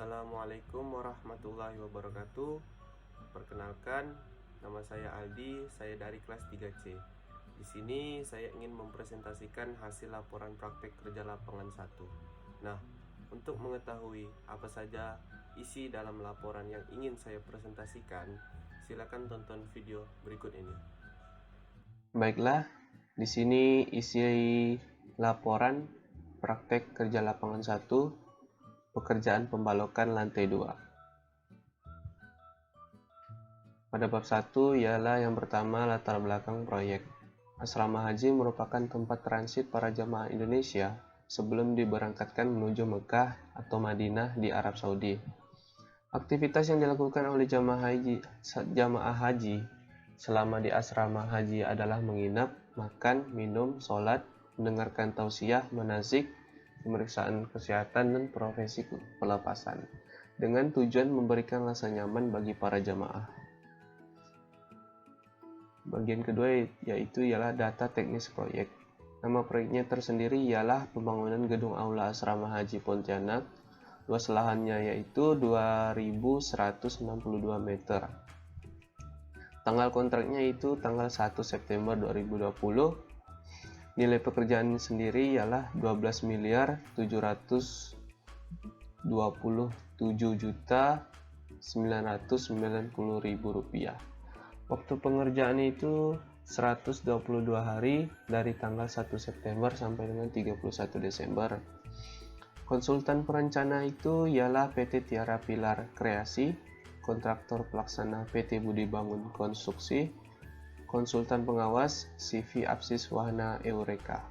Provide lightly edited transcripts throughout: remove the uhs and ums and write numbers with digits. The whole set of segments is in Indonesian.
Assalamualaikum warahmatullahi wabarakatuh. Perkenalkan, nama saya Aldi, saya dari kelas 3C. Di sini saya ingin mempresentasikan hasil laporan praktek kerja lapangan 1. Nah, untuk mengetahui apa saja isi dalam laporan yang ingin saya presentasikan, silakan tonton video berikut ini. Baiklah, di sini isi laporan praktek kerja lapangan 1. Pekerjaan pembalokan lantai 2. Pada bab 1 ialah yang pertama latar belakang proyek. Asrama haji merupakan tempat transit para jamaah Indonesia sebelum diberangkatkan menuju Mekah atau Madinah di Arab Saudi. Aktivitas yang dilakukan oleh jamaah haji selama di asrama haji adalah menginap, makan, minum, sholat, mendengarkan tausiah, manasik, pemeriksaan kesehatan, dan profesi pelepasan, dengan tujuan memberikan rasa nyaman bagi para jamaah. Bagian kedua ialah data teknis proyek. Nama proyeknya tersendiri ialah pembangunan gedung aula asrama haji Pontianak. Luas lahannya yaitu 2162 meter. Tanggal kontraknya itu tanggal 1 September 2020. Nilai pekerjaan sendiri ialah 12.027.990.000 rupiah. Waktu pengerjaan itu 122 hari dari tanggal 1 September sampai dengan 31 Desember. Konsultan perencana itu ialah PT Tiara Pilar Kreasi, kontraktor pelaksana PT Budi Bangun Konstruksi, konsultan pengawas CV Apsis Wahana Eureka.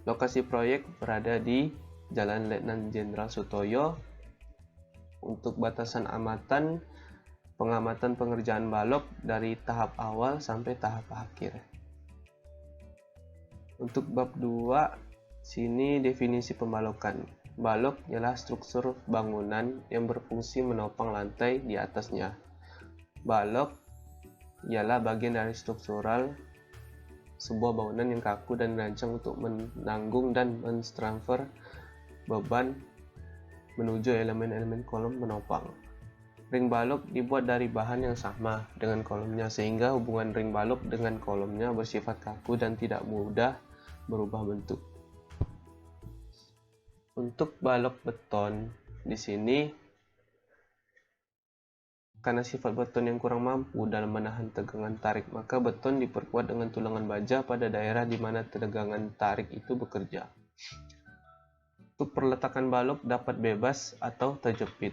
Lokasi proyek berada di Jalan Letnan Jenderal Sutoyo. Untuk batasan pengamatan pengerjaan balok dari tahap awal sampai tahap akhir. Untuk bab 2, sini definisi pembalokan. Balok ialah struktur bangunan yang berfungsi menopang lantai di atasnya. Balok ialah bagian dari struktural sebuah bangunan yang kaku dan dirancang untuk menanggung dan mentransfer beban menuju elemen-elemen kolom menopang. Ring balok dibuat dari bahan yang sama dengan kolomnya, sehingga hubungan ring balok dengan kolomnya bersifat kaku dan tidak mudah berubah bentuk. Untuk balok beton di sini, karena sifat beton yang kurang mampu dalam menahan tegangan tarik, maka beton diperkuat dengan tulangan baja pada daerah di mana tegangan tarik itu bekerja. Untuk perletakan balok dapat bebas atau terjepit.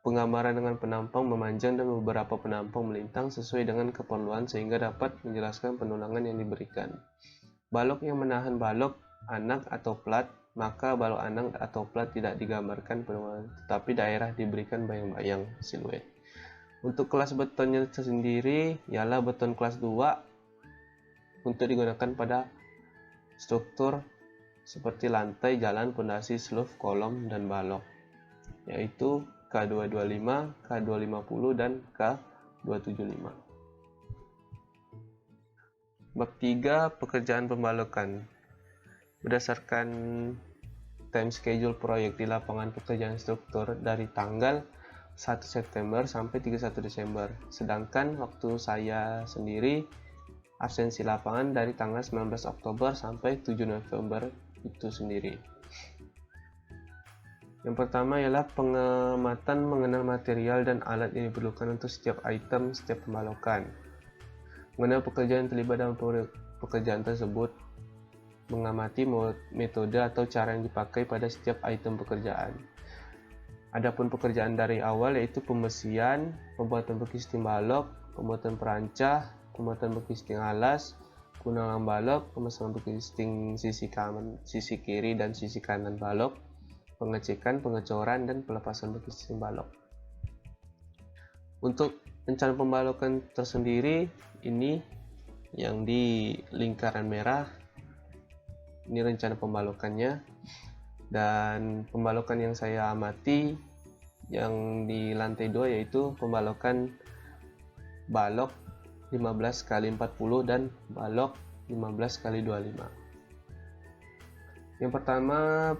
Penggambaran dengan penampang memanjang dan beberapa penampang melintang sesuai dengan keperluan sehingga dapat menjelaskan penulangan yang diberikan. Balok yang menahan balok anak atau plat, maka balok anak atau plat tidak digambarkan penulangan, tetapi daerah diberikan bayang-bayang siluet. Untuk kelas betonnya sendiri ialah beton kelas 2 untuk digunakan pada struktur seperti lantai, jalan, pondasi, sloof, kolom, dan balok, yaitu K225, K250, dan K275. Bab 3, pekerjaan pembalokan. Berdasarkan time schedule proyek di lapangan pekerjaan struktur dari tanggal 1 September sampai 31 Desember. Sedangkan waktu saya sendiri absensi lapangan dari tanggal 19 Oktober sampai 7 November itu sendiri. Yang pertama ialah pengamatan mengenal material dan alat yang diperlukan untuk setiap item setiap pembalokan. Mengenal pekerjaan yang terlibat dalam pekerjaan tersebut. Mengamati metode atau cara yang dipakai pada setiap item pekerjaan. Adapun pekerjaan dari awal yaitu pembesian, pembuatan bekisting balok, pembuatan perancah, pembuatan bekisting alas, pengulangan balok, pemasangan bekisting sisi kiri dan sisi kanan balok, pengecekan, pengecoran, dan pelepasan bekisting balok. Untuk rencana pembalokan tersendiri, ini yang di lingkaran merah, ini rencana pembalokannya. Dan pembalokan yang saya amati yang di lantai 2 yaitu pembalokan balok 15x40 dan balok 15x25. Yang pertama,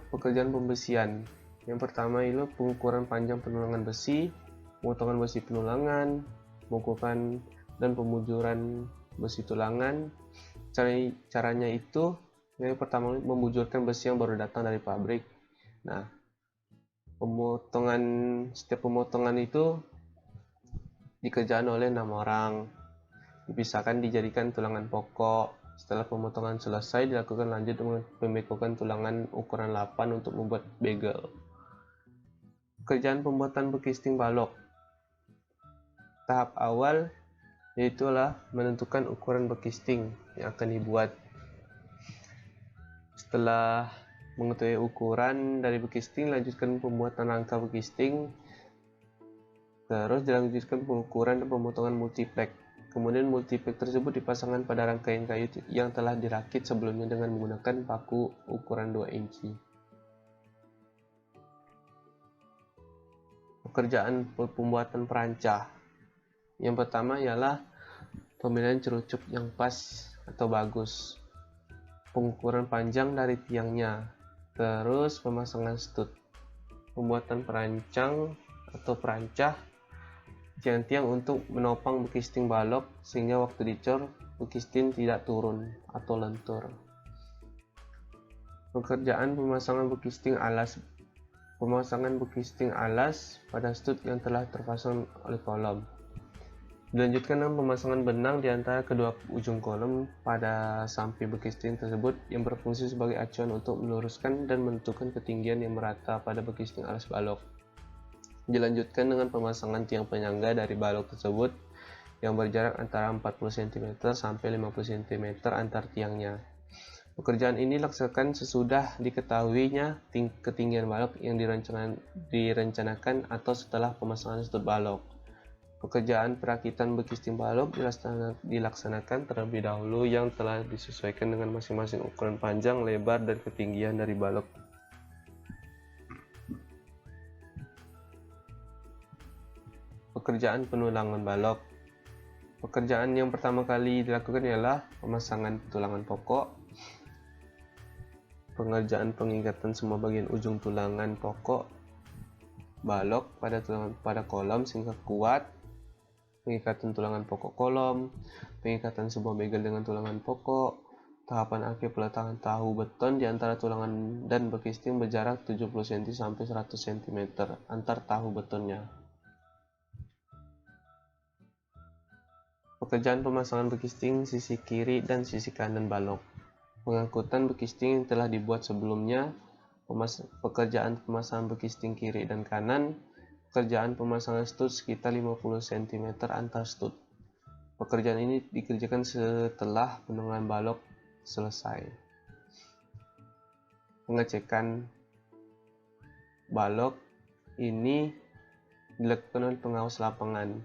pekerjaan pembesian. Yang pertama itu pengukuran panjang penulangan besi, pemotongan besi penulangan, pengukuran dan pemujuran besi tulangan. Caranya itu yang pertama membujurkan besi yang baru datang dari pabrik. Nah, setiap pemotongan itu dikerjakan oleh 6 orang. Dipisahkan dijadikan tulangan pokok. Setelah pemotongan selesai, dilakukan lanjut dengan pembengkokan tulangan ukuran 8 untuk membuat bagel. Pekerjaan pembuatan bekisting balok. Tahap awal yaitulah menentukan ukuran bekisting yang akan dibuat. Setelah mengetahui ukuran dari bekisting, lanjutkan pembuatan rangka bekisting. Terus dilanjutkan pengukuran dan pemotongan multiplek. Kemudian multiplek tersebut dipasangkan pada rangkaian kayu yang telah dirakit sebelumnya dengan menggunakan paku ukuran 2 inci. Pekerjaan pembuatan perancah. Yang pertama ialah pemilihan cerucuk yang pas atau bagus, pengukuran panjang dari tiangnya, terus pemasangan stud. Pembuatan perancang atau perancah, tiang-tiang untuk menopang bekisting balok sehingga waktu dicor bekisting tidak turun atau lentur. Pekerjaan pemasangan bekisting alas. Pemasangan bekisting alas pada stud yang telah terpasang oleh kolom. Dilanjutkan dengan pemasangan benang di antara kedua ujung kolom pada samping bekisting tersebut yang berfungsi sebagai acuan untuk meluruskan dan menentukan ketinggian yang merata pada bekisting alas balok. Dilanjutkan dengan pemasangan tiang penyangga dari balok tersebut yang berjarak antara 40 cm sampai 50 cm antar tiangnya. Pekerjaan ini dilaksanakan sesudah diketahuinya ketinggian balok yang direncanakan atau setelah pemasangan stud balok. Pekerjaan perakitan bekisting balok dilaksanakan terlebih dahulu yang telah disesuaikan dengan masing-masing ukuran panjang, lebar, dan ketinggian dari balok. Pekerjaan penulangan balok. Pekerjaan yang pertama kali dilakukan ialah pemasangan tulangan pokok. Pengerjaan pengikatan semua bagian ujung tulangan pokok balok pada kolom sehingga kuat. Pengikatan tulangan pokok kolom, pengikatan sebuah bagel dengan tulangan pokok. Tahapan akhir peletakan tahu beton di antara tulangan dan bekisting berjarak 70 cm sampai 100 cm antar tahu betonnya. Pekerjaan pemasangan bekisting sisi kiri dan sisi kanan balok. Pengangkutan bekisting yang telah dibuat sebelumnya. Pekerjaan pemasangan bekisting kiri dan kanan. Pekerjaan pemasangan stud sekitar 50 cm antar stud. Pekerjaan ini dikerjakan setelah penulangan balok selesai. Pengecekan balok ini dilakukan oleh pengawas lapangan.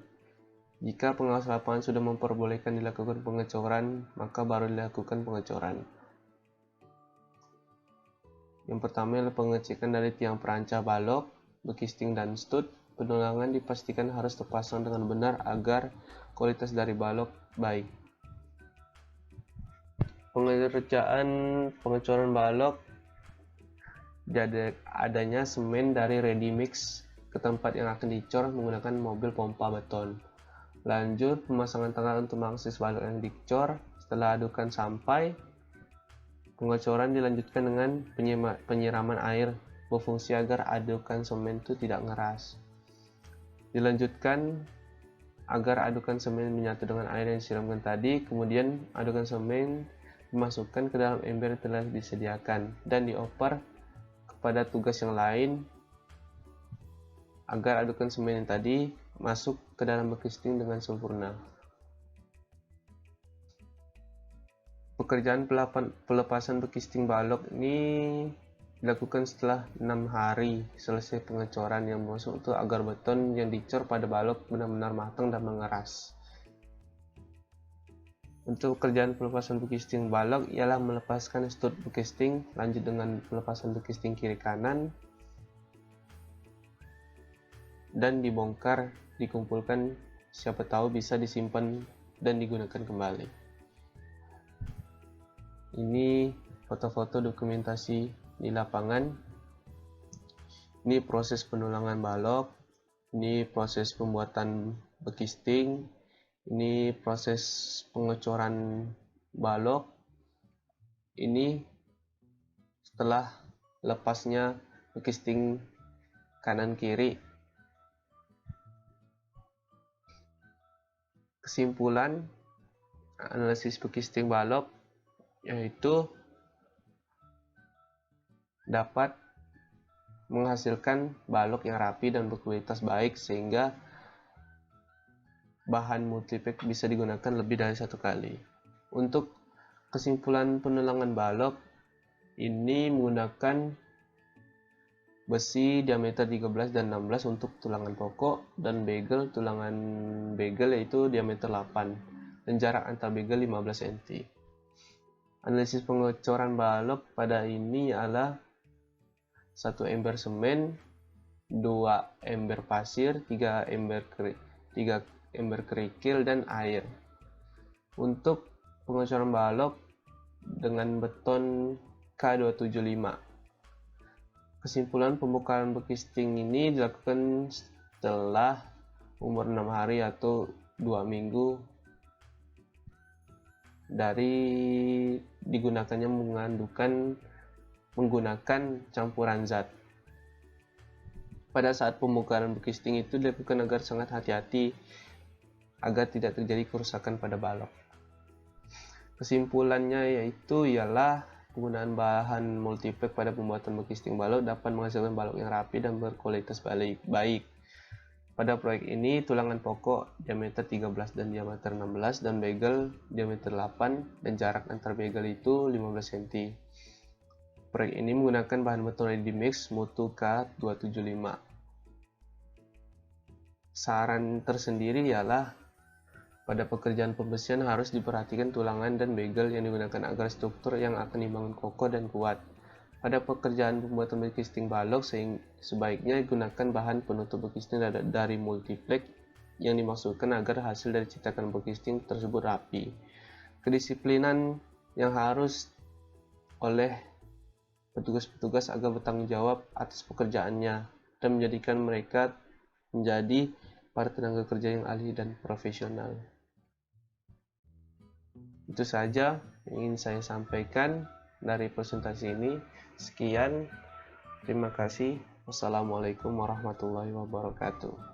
Jika pengawas lapangan sudah memperbolehkan dilakukan pengecoran, maka baru dilakukan pengecoran. Yang pertama adalah pengecekan dari tiang perancah balok, bekisting dan stud. Penulangan dipastikan harus terpasang dengan benar agar kualitas dari balok baik. Pengerjaan pengecoran balok, adanya semen dari ready mix ke tempat yang akan dicor menggunakan mobil pompa beton. Lanjut pemasangan tanggal untuk mengakses balok yang dicor. Setelah adukan sampai, pengecoran dilanjutkan dengan penyiraman air berfungsi agar adukan semen itu tidak ngeras. Dilanjutkan agar adukan semen menyatu dengan air yang disiramkan tadi. Kemudian adukan semen dimasukkan ke dalam ember yang telah disediakan dan dioper kepada tugas yang lain agar adukan semen yang tadi masuk ke dalam bekisting dengan sempurna. Pekerjaan pelepasan bekisting balok ini dilakukan setelah 6 hari selesai pengecoran yang masuk itu agar beton yang dicor pada balok benar-benar matang dan mengeras. Untuk pekerjaan pelepasan bekisting balok ialah melepaskan stud bekisting, lanjut dengan pelepasan bekisting kiri kanan, dan dibongkar, dikumpulkan, siapa tahu bisa disimpan dan digunakan kembali. Ini foto-foto dokumentasi di lapangan Ini proses penulangan balok, ini proses pembuatan bekisting, ini proses pengecoran balok, ini setelah lepasnya bekisting kanan kiri. Kesimpulan analisis bekisting balok yaitu dapat menghasilkan balok yang rapi dan berkualitas baik sehingga bahan multipack bisa digunakan lebih dari satu kali. Untuk kesimpulan penulangan balok ini menggunakan besi diameter 13 dan 16 untuk tulangan pokok dan tulangan bagel yaitu diameter 8 dan jarak antar bagel 15 cm. Analisis pengecoran balok pada ini adalah 1 ember semen, 2 ember pasir, 3 ember kerikil, dan air. Untuk pengecoran balok dengan beton K275. Kesimpulan pembongkaran bekisting ini dilakukan setelah umur 6 hari atau 2 minggu dari digunakannya menggunakan campuran zat. Pada saat pembongkaran bekisting itu dilakukan agar sangat hati-hati agar tidak terjadi kerusakan pada balok. Kesimpulannya yaitu ialah penggunaan bahan multipack pada pembuatan bekisting balok dapat menghasilkan balok yang rapi dan berkualitas baik. Pada proyek ini tulangan pokok diameter 13 dan diameter 16 dan bagel diameter 8 dan jarak antar bagel itu 15 cm. Proyek ini menggunakan bahan beton ready mix mutu K275. Saran tersendiri ialah pada pekerjaan pembesian harus diperhatikan tulangan dan bagel yang digunakan agar struktur yang akan dibangun kokoh dan kuat. Pada pekerjaan pembuatan bekisting balok sebaiknya gunakan bahan penutup bekisting dari multipack yang dimaksudkan agar hasil dari cetakan bekisting tersebut rapi. Kedisiplinan yang harus oleh petugas-petugas agar bertanggung jawab atas pekerjaannya dan menjadikan mereka menjadi para tenaga kerja yang ahli dan profesional. Itu saja yang ingin saya sampaikan dari presentasi ini. Sekian, terima kasih. Wassalamualaikum warahmatullahi wabarakatuh.